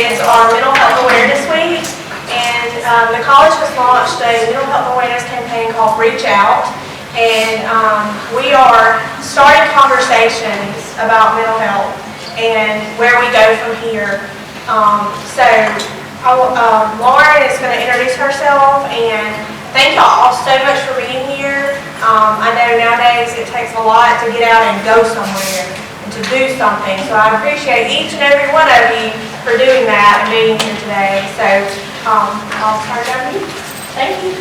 is our Mental Health Awareness Week, and the college has launched a mental health awareness campaign called Reach Out, and we are starting conversations about mental health and where we go from here. Lauren is going to introduce herself, and thank y'all all so much for being here. I know nowadays it takes a lot to get out and go somewhere and to do something, so I appreciate each and every one of you for doing that and being here today. So I'll turn it over to you. Thank you.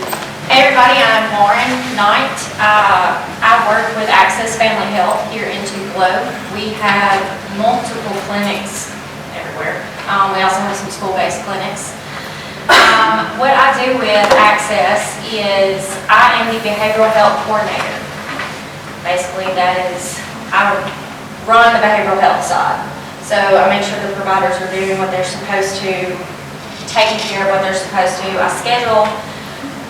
Hey everybody, I'm Lauren Knight. I work with Access Family Health here in Tupelo. We have multiple clinics everywhere. We also have some school-based clinics. What I do with Access is I am the behavioral health coordinator. Basically, I run the behavioral health side. So I make sure the providers are doing what they're supposed to, taking care of what they're supposed to. I schedule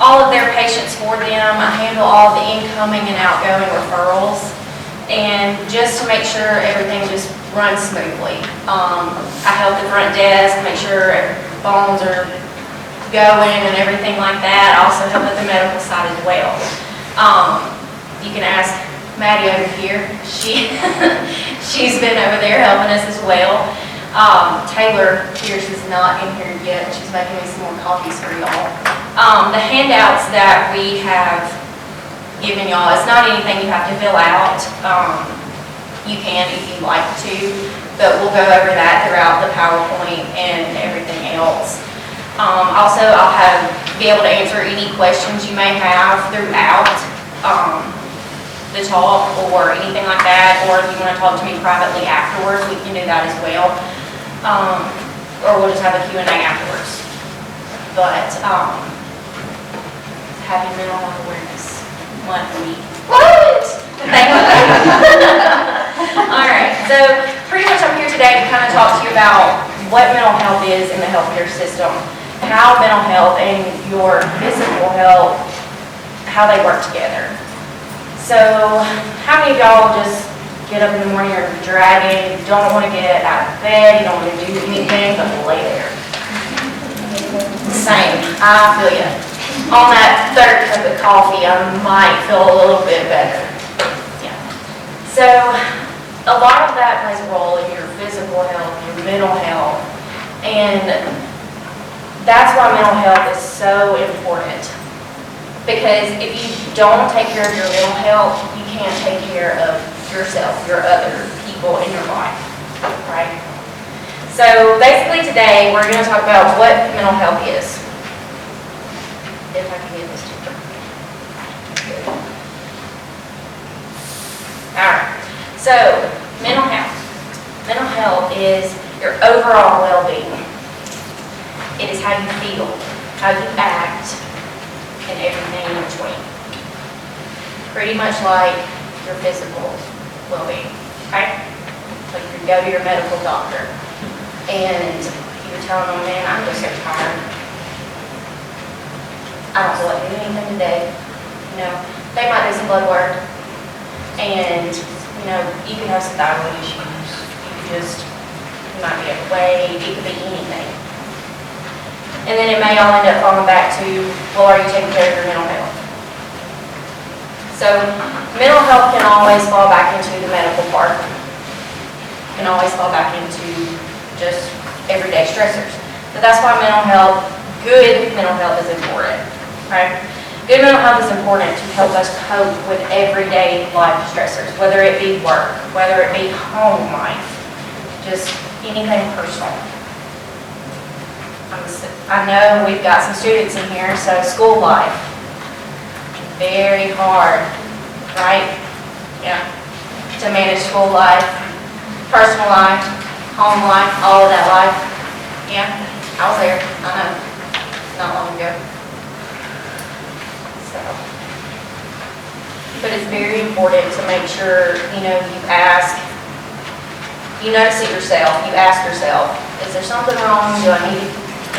all of their patients for them. I handle all the incoming and outgoing referrals, and just to make sure everything just runs smoothly. I help the front desk, make sure phones are going and everything like that. I also help with the medical side as well. You can ask Maddie over here. She's been over there helping us as well. Taylor Pierce is not in here yet. She's making me some more coffees for y'all. The handouts that we have given y'all, it's not anything you have to fill out. You can if you'd like to, but we'll go over that throughout the PowerPoint and everything else. Also, I'll be able to answer any questions you may have throughout the talk or anything like that, or if you want to talk to me privately afterwards, we can do that as well. Or we'll just have a Q&A afterwards. But Happy Mental Health Awareness Month week. What? Thank you. Alright, so pretty much I'm here today to kind of talk to you about what mental health is in the healthcare system, how mental health and your physical health, how they work together. So how many of y'all just get up in the morning, you're dragging, you don't want to get out of bed, you don't want to do anything but lay there? Same, I feel you. On that third cup of coffee, I might feel a little bit better. Yeah. So a lot of that plays a role in your physical health, your mental health, and that's why mental health is so important. Because if you don't take care of your mental health, you can't take care of yourself, your other people in your life, right? So basically today we're going to talk about what mental health is. If I can get this to work. Good. Alright, so mental health. Mental health is your overall well-being. It is how you feel, how you act, and everything in between. Pretty much like your physical well-being, right? Like you go to your medical doctor and you're telling them, man, I'm just so tired. I don't feel like doing anything today. You know, they might do some blood work, and you know, you can have some thyroid issues. You might be overweight. It could be anything. And then it may all end up falling back to, well, are you taking care of your mental health? So mental health can always fall back into the medical part. Can always fall back into just everyday stressors. But that's why mental health, good mental health is important, right? Good mental health is important to help us cope with everyday life stressors, whether it be work, whether it be home life, just anything personal. I know we've got some students in here, so school life, very hard, right? Yeah, to manage school life, personal life, home life, all of that life. Yeah, I was there, I know, not long ago. So, but it's very important to make sure, you know, you notice it yourself, you ask yourself, is there something wrong?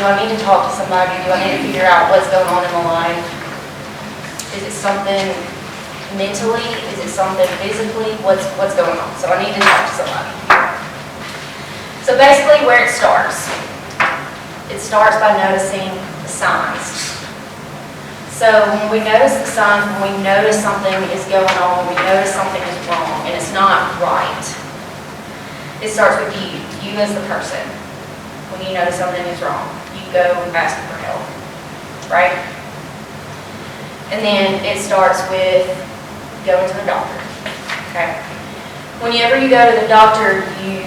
Do I need to talk to somebody? Do I need to figure out what's going on in my life? Is it something mentally? Is it something physically? What's going on? So I need to talk to somebody. So basically where it starts It starts by noticing the signs. So when we notice the signs, when we notice something is going on, when we notice something is wrong and it's not right, it starts with you as the person. When you notice something is wrong, you go and ask for help, right? And then it starts with going to the doctor, okay? Whenever you go to the doctor, you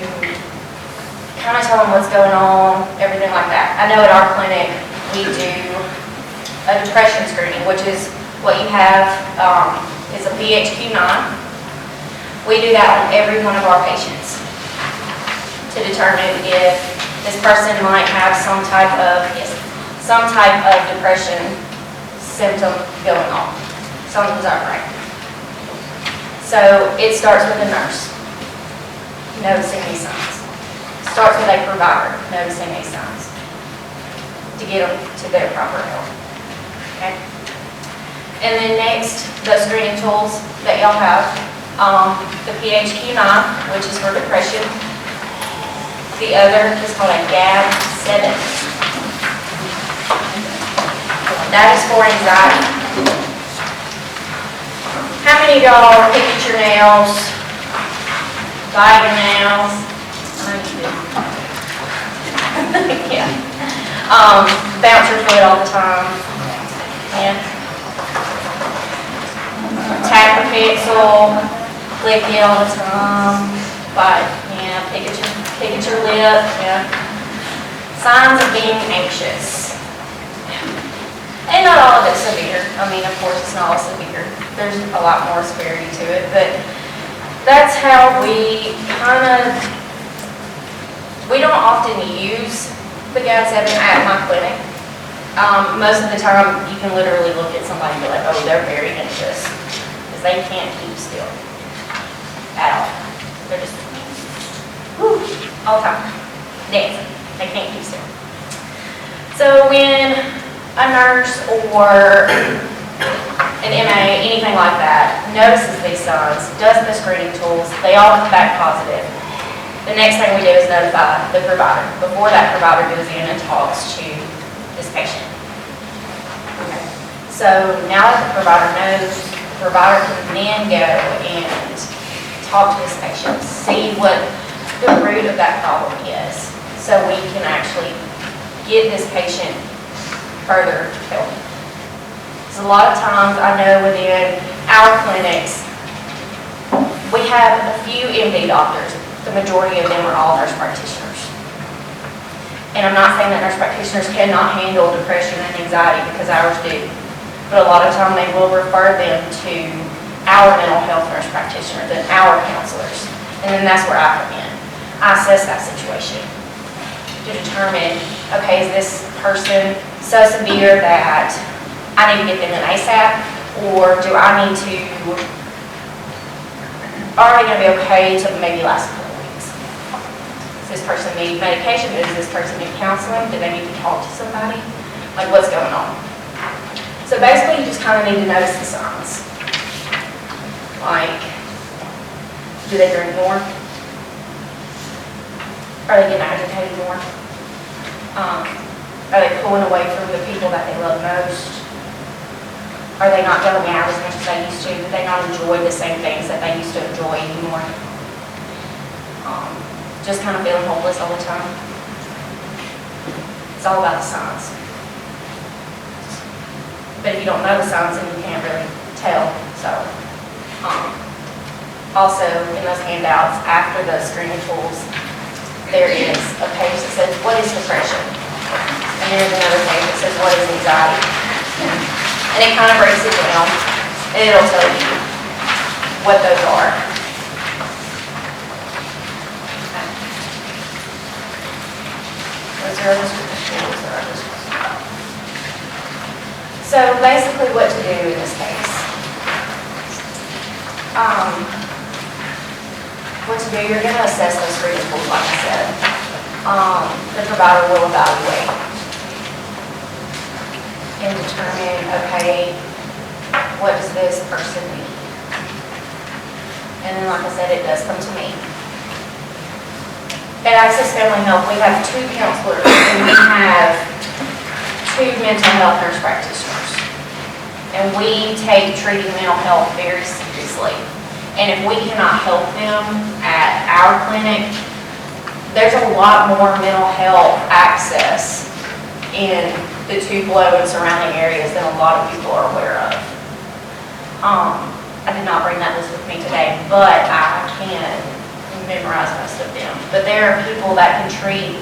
kind of tell them what's going on, everything like that. I know at our clinic, we do a depression screening, which is what you have is a PHQ-9. We do that on every one of our patients to determine if this person might have some type of depression symptom going on. Something's not right. So it starts with a nurse noticing these signs. Starts with a provider noticing these signs to get them to their proper help. Okay? And then next, the screening tools that y'all have, the PHQ-9, which is for depression. The other is called a GAD-7. That is for anxiety. How many of y'all pick at your nails, bite your nails? I know you do. Yeah. Bounce your foot all the time. Yeah. Tap your pencil, click it all the time. Bite. Yeah. Pick at your lip. Yeah. Signs of being anxious. And not all of it's severe. I mean, of course, it's not all severe. There's a lot more severity to it, but that's how we don't often use the GAD-7 at my clinic. Most of the time, you can literally look at somebody and be like, oh, they're very anxious, because they can't keep still at all. They're just, whoo, all the time, dancing. They can't keep still. So when a nurse or an MA, anything like that, notices these signs, does the screening tools, they all come back positive. The next thing we do is notify the provider before that provider goes in and talks to this patient. Okay. So now that the provider knows, the provider can then go and talk to this patient, see what the root of that problem is, so we can actually get this patient further help. So a lot of times I know within our clinics, we have a few MD doctors. The majority of them are all nurse practitioners. And I'm not saying that nurse practitioners cannot handle depression and anxiety, because ours do. But a lot of time they will refer them to our mental health nurse practitioners and our counselors. And then that's where I come in. I assess that situation to determine, okay, is this person so severe that I need to get them in ASAP, or do I need to, are they going to be okay to maybe last a couple weeks? Does this person need medication? Does this person need counseling? Do they need to talk to somebody? Like, what's going on? So basically, you just kind of need to notice the signs. Like, do they drink more? Are they getting agitated more? Are they pulling away from the people that they love most? Are they not going out as much as they used to? Do they not enjoy the same things that they used to enjoy anymore? Just kind of feeling hopeless all the time. It's all about the signs. But if you don't know the signs, then you can't really tell. So, also in those handouts, after the screening tools, there is a page that says, what is depression? And there's another page that says, what is anxiety? And it kind of breaks it down, and it'll tell you what those are. Okay. Those are the tools that I just talked about. So basically what to do in this case. What to do, you're going to assess those screening tools, like I said. The provider will evaluate and determine, okay, what does this person need? And then, like I said, it does come to me. At Access Family Health, we have 2 counselors, and we have mental health nurse practitioners, and we take treating mental health very seriously. And if we cannot help them at our clinic, there's a lot more mental health access in the Tupelo and surrounding areas than a lot of people are aware of. I did not bring that list with me today, but I can memorize most of them. But there are people that can treat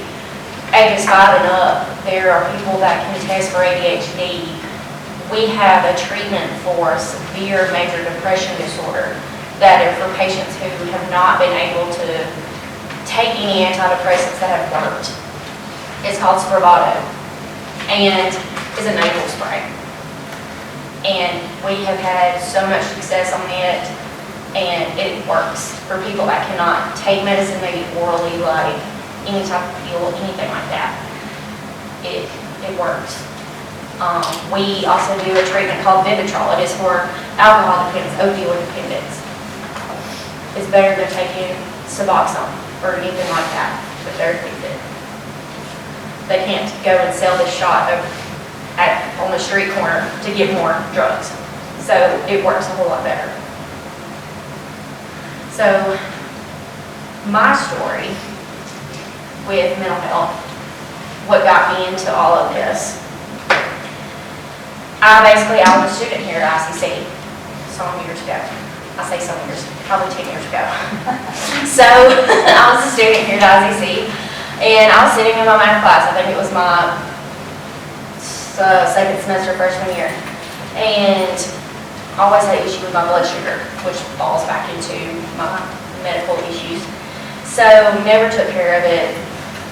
ages 5 and up. There are people that can test for ADHD. We have a treatment for severe major depression disorder that are for patients who have not been able to take any antidepressants that have worked. It's called Spravato and is a nasal spray. And we have had so much success on it, and it works for people that cannot take medicine, maybe orally, like any type of pill, anything like that. It works. We also do a treatment called Vivitrol. It is for alcohol dependence, opioid dependence. It's better than taking Suboxone or anything like that, but they're addicted. They can't go and sell this shot on the street corner to get more drugs. So it works a whole lot better. So my story with mental health, what got me into all of this, I was a student here at ICC some years ago. I say some years, probably 10 years ago. So I was a student here at ICC, and I was sitting in my math class. I think it was my second semester freshman year, and I always had an issue with my blood sugar, which falls back into my medical issues. So never took care of it,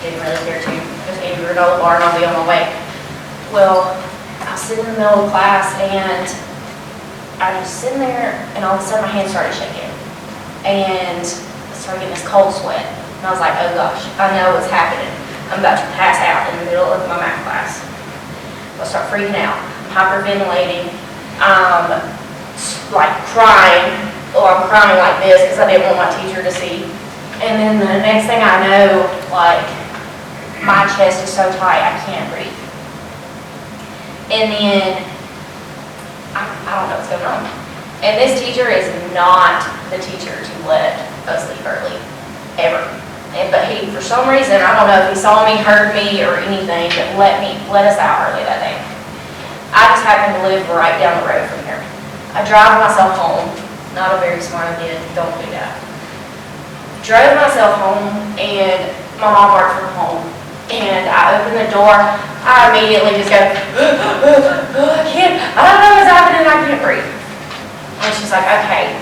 didn't really care to. Just gave me a granola bar and I'll be on my way. Well, I was sitting in the middle of class and I was sitting there, and all of a sudden my hands started shaking, and I started getting this cold sweat, and I was like, oh gosh, I know what's happening. I'm about to pass out in the middle of my math class. I start freaking out, I'm hyperventilating, like crying, I'm crying like this because I didn't want my teacher to see. And then the next thing I know, like, my chest is so tight I can't breathe. And then I don't know what's going on. And this teacher is not the teacher to let us leave early, ever. But he, for some reason, I don't know if he saw me, heard me, or anything, but let us out early that day. I just happened to live right down the road from here. I drive myself home. Not a very smart idea, don't do that. Drove myself home, and my mom worked from home. And I opened the door, I immediately just go, I don't know what's happening, I can't breathe. And she's like, okay,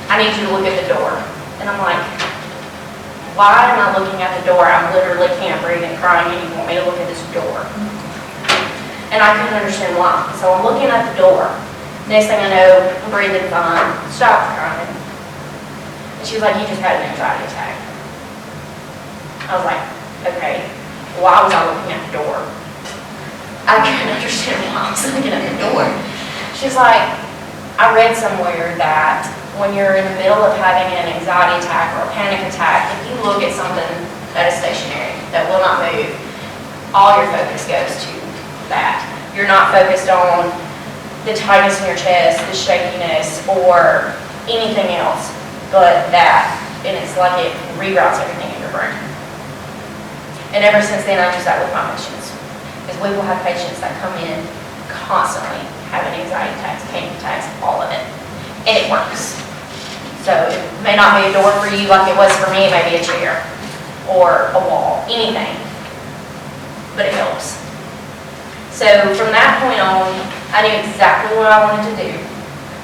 I need you to look at the door. And I'm like, why am I looking at the door? I literally can't breathe and crying, and you want me to look at this door? And I couldn't understand why. So I'm looking at the door. Next thing I know, I'm breathing fine, stopped crying. And she was like, you just had an anxiety attack. I was like, okay. Why was I looking at the door? I couldn't understand why I was looking at the door. She's like, I read somewhere that when you're in the middle of having an anxiety attack or a panic attack, if you look at something that is stationary, that will not move, all your focus goes to that. You're not focused on the tightness in your chest, the shakiness, or anything else but that. And it's like it reroutes everything in your brain. And ever since then, I use that with my patients. Because we will have patients that come in constantly having anxiety attacks, panic attacks, all of it. And it works. So it may not be a door for you like it was for me, it may be a chair or a wall, anything. But it helps. So from that point on, I knew exactly what I wanted to do.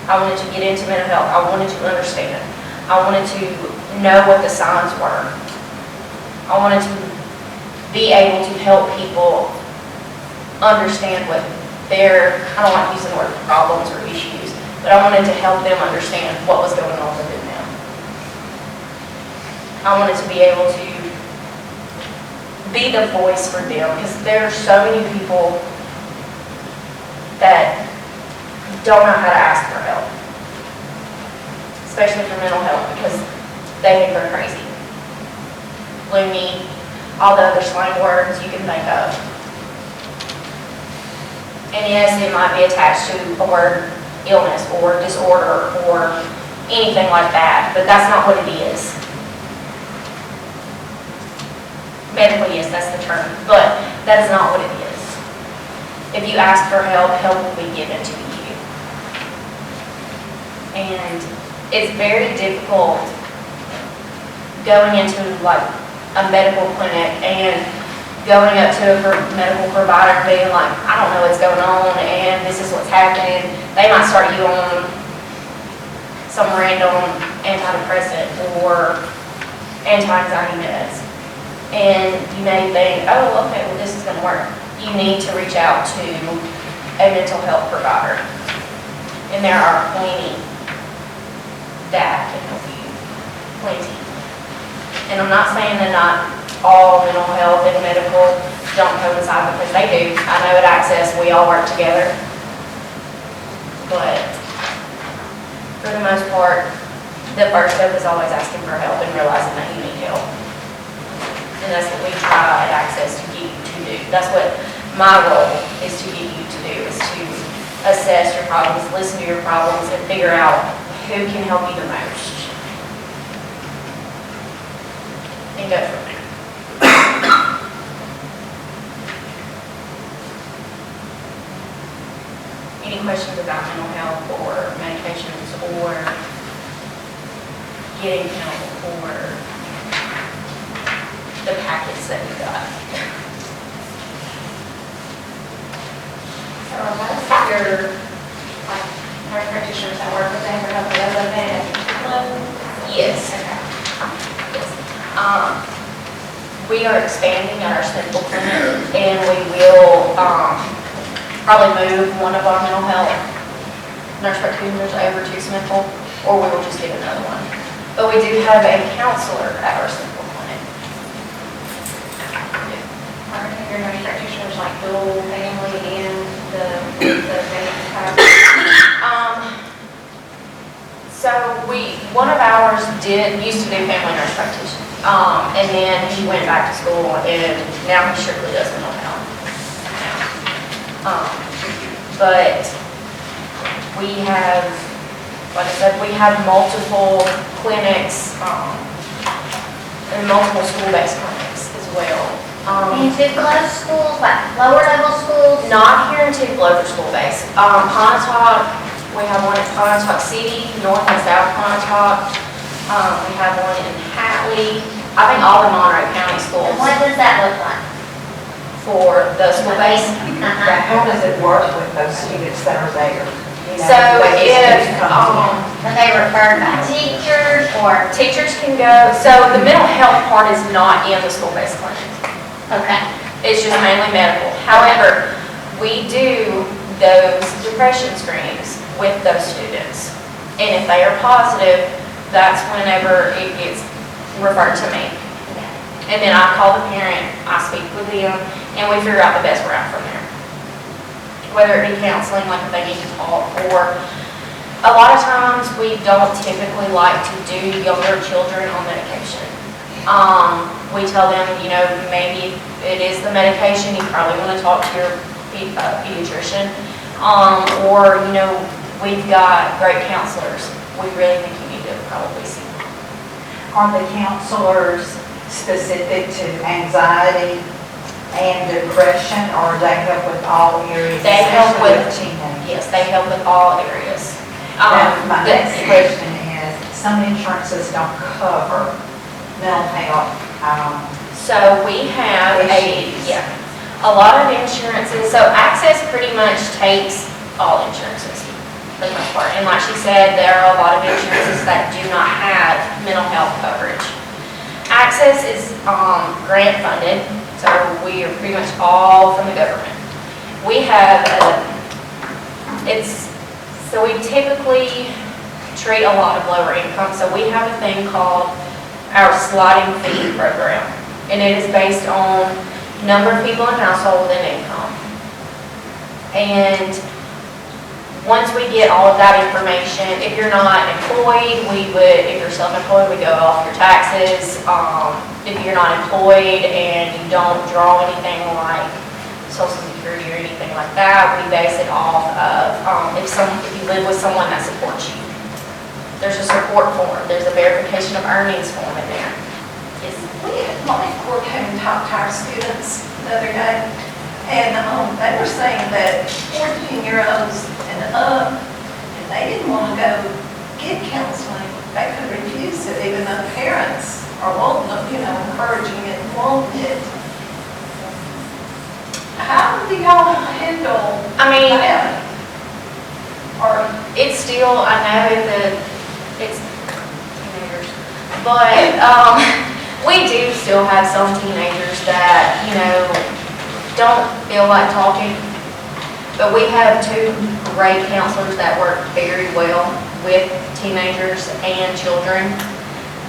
I wanted to get into mental health. I wanted to understand. I wanted to know what the signs were. I wanted to be able to help people understand what their, I don't like using the word problems or issues, but I wanted to help them understand what was going on within them. I wanted to be able to be the voice for them, because there are so many people that don't know how to ask for help, especially for mental health, because they think they're crazy. Loony, all the other slang words you can think of. And yes, it might be attached to a word illness or disorder or anything like that, but that's not what it is. Medically, yes, that's the term, but that is not what it is. If you ask for help, help will be given to you. And it's very difficult going into like a medical clinic and going up to a medical provider and being like, I don't know what's going on and this is what's happening. They might start you on some random antidepressant or anti-anxiety meds. And you may think, oh, okay, well this is going to work. You need to reach out to a mental health provider. And there are plenty that can help you. Plenty. And I'm not saying that not all mental health and medical don't coincide, because they do. I know at Access we all work together. But for the most part, the first step is always asking for help and realizing that you need help. And that's what we try at Access to get you to do. That's what my role is to get you to do, is to assess your problems, listen to your problems, and figure out who can help you the most. And go from there. Any questions about mental health or medications or getting help or the package that we got? So most of your nurse practitioners that work with them are other than Yes. okay. Yes. We are expanding at our Central Clinic, and we will probably move one of our mental health nurse practitioners over to Smithville, or we will just get another one. But we do have a counselor at our Central Clinic. Are your nurse practitioners like dual family and the family type? So one of ours used to do family nurse practitioner. And then he went back to school, and now he strictly does mental health. But we have, like I said, we have multiple clinics, and multiple school-based clinics as well. In Tupelo schools, like lower level schools? Not here in Tupelo for school-based. Pontotoc, we have one at Pontotoc City, North and South Pontotoc. We have one in Hatley. I think all the Monroe County schools. What does that look like? For the school-based. How does it work with those students that are there? You know, So they just if, need to come in. Are they referred by teachers or? teachers can go, so the mental health part is not in the school-based clinic. Okay. It's just mainly medical. However, we do those depression screenings with those students. And if they are positive, that's whenever it gets referred to me. And then I call the parent, I speak with them, and we figure out the best route from there. Whether it be counseling, like if they need to talk, or a lot of times we don't typically like to do younger children on medication. We tell them, you know, maybe it is the medication, you probably want to talk to your pediatrician. Or, you know, we've got great counselors. We really think you need to probably see them. Are the counselors specific to anxiety and depression, or they help with all areas? They help especially with- teenagers? Yes, they help with all areas. Now, my the- next question is, some insurances don't cover mental health. So we have a lot of insurances. So Access pretty much takes all insurances for the most part. And like she said, there are a lot of insurances that do not have mental health coverage. Access is grant funded, so we are pretty much all from the government. We have so we typically treat a lot of lower income. So we have a thing called our sliding fee program, and it is based on number of people in household and income. And once we get all of that information, if you're not employed, if you're self-employed, we go off your taxes. If you're not employed and you don't draw anything like Social Security or anything anything like that. We base it off of if you live with someone that supports you. There's a support form, there's a verification of earnings form in there. My court came and talked to our students the other day, and they were saying that 14-year-olds and up, if they didn't want to go get counseling, they could refuse it, even though parents are wanting, encouraging it, wanting it. How do y'all handle that? Or It's still, I know that it's teenagers, but we do still have some teenagers that, don't feel like talking. But we have two great counselors that work very well with teenagers and children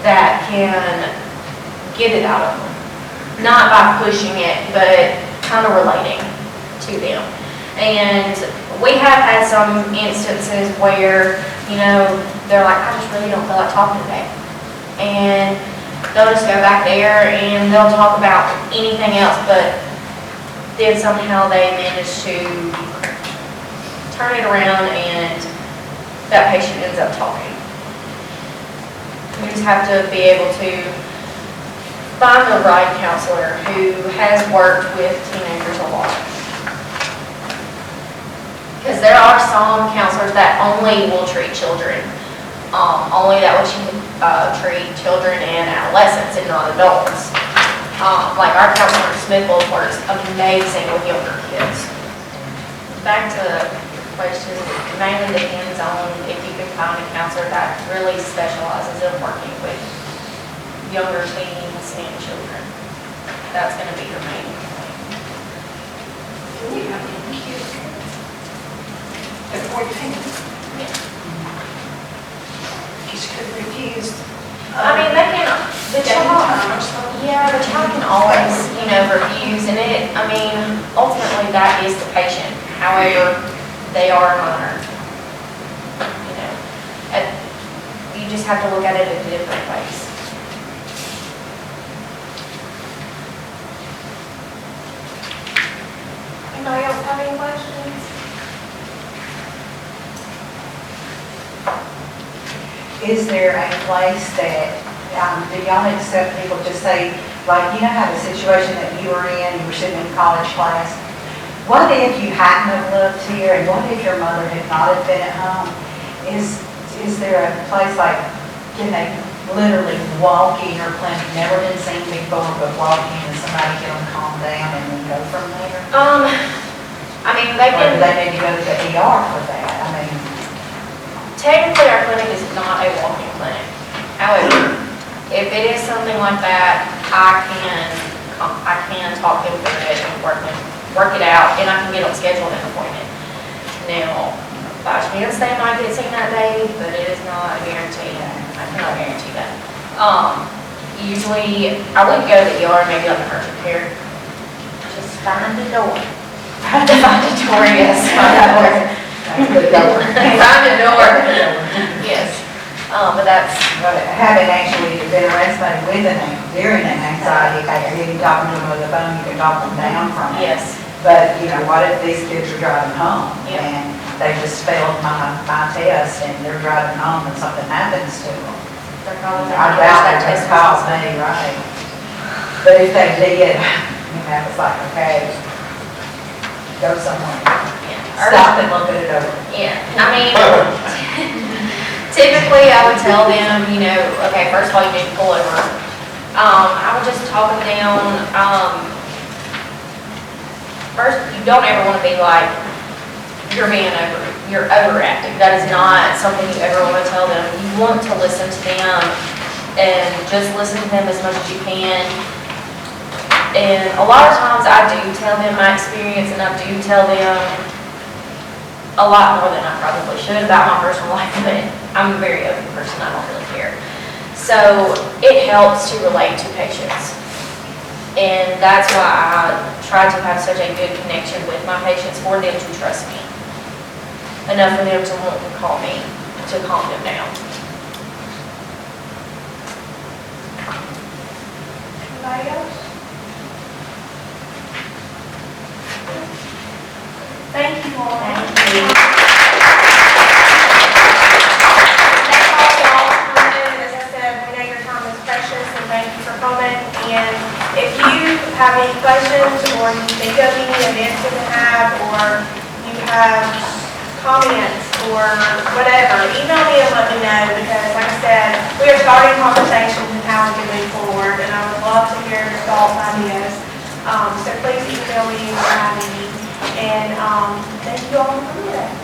that can get it out of them. Not by pushing it, but kind of relating to them. And we have had some instances where, they're like, I just really don't feel like talking today. And they'll just go back there and they'll talk about anything else, but then somehow they manage to turn it around and that patient ends up talking. We just have to be able to find the right counselor who has worked with teenagers a lot. Because there are some counselors that only will treat children. Only that will treat children and adolescents and not adults. Like our counselor Smith works amazing with younger kids. Back to the question, it mainly depends on if you can find a counselor that really specializes in working with younger teens and children. That's going to be your main point. you have any kids at 14? Yeah. Kids could refuse. They can, the child, Time or something. yeah, the child can always, refuse, and ultimately that is the patient. However, they are a minor. You just have to look at it in different ways. Anybody else have any questions? Is there a place that, do y'all accept people to say, like, how the situation that you were in, you were sitting in college class, what if you hadn't have lived here, and what if your mother had not have been at home? Is there a place like, can they literally walk in your clinic, never been seen before, but walk in and somebody get them calm down and then go from there? They Or can. do they need to go to the ER for that? Technically, our clinic is not a walk-in clinic. However, if it is something like that, I can talk him through it and work it out, and I can get them scheduled an appointment. Now, by chance, they might get seen that day, but it is not a guarantee. I cannot guarantee that. Usually, I wouldn't go to the ER, maybe on the urgent care. Just find the door. Find the door, yes, find the door. Find the door. Yes. But that's. But having actually been arrested with during an anxiety attack, you can talk to them over the phone, you can talk them down from it. Yes. But, what if these kids are driving home Yeah. and they just failed my test and they're driving home and something happens to them? They're probably I doubt they're just call me, right? But if they did, it's like, okay, go somewhere. Stop and look at it over. Yeah, typically I would tell them, okay, first of all, you need to pull over. I would just talk them down. First, you don't ever want to be like, you're overacting. That is not something you ever want to tell them. You want to listen to them and just listen to them as much as you can. And a lot of times I do tell them my experience, and I do tell them a lot more than I probably should about my personal life, but I'm a very open person, I don't really care. So it helps to relate to patients. And that's why I try to have such a good connection with my patients for them to trust me. Enough for them to want to call me to calm them down. Anybody else? Lauren. Thank all y'all for coming. As I said, we know your time is precious, and thank you for coming. And if you have any questions, or you think of any events we can have, or you have comments, or whatever, email me and let me know, because like I said, we are starting conversations and how we can move forward, and I would love to hear your thoughts, ideas. So please email me if you have any. And thank you all for coming.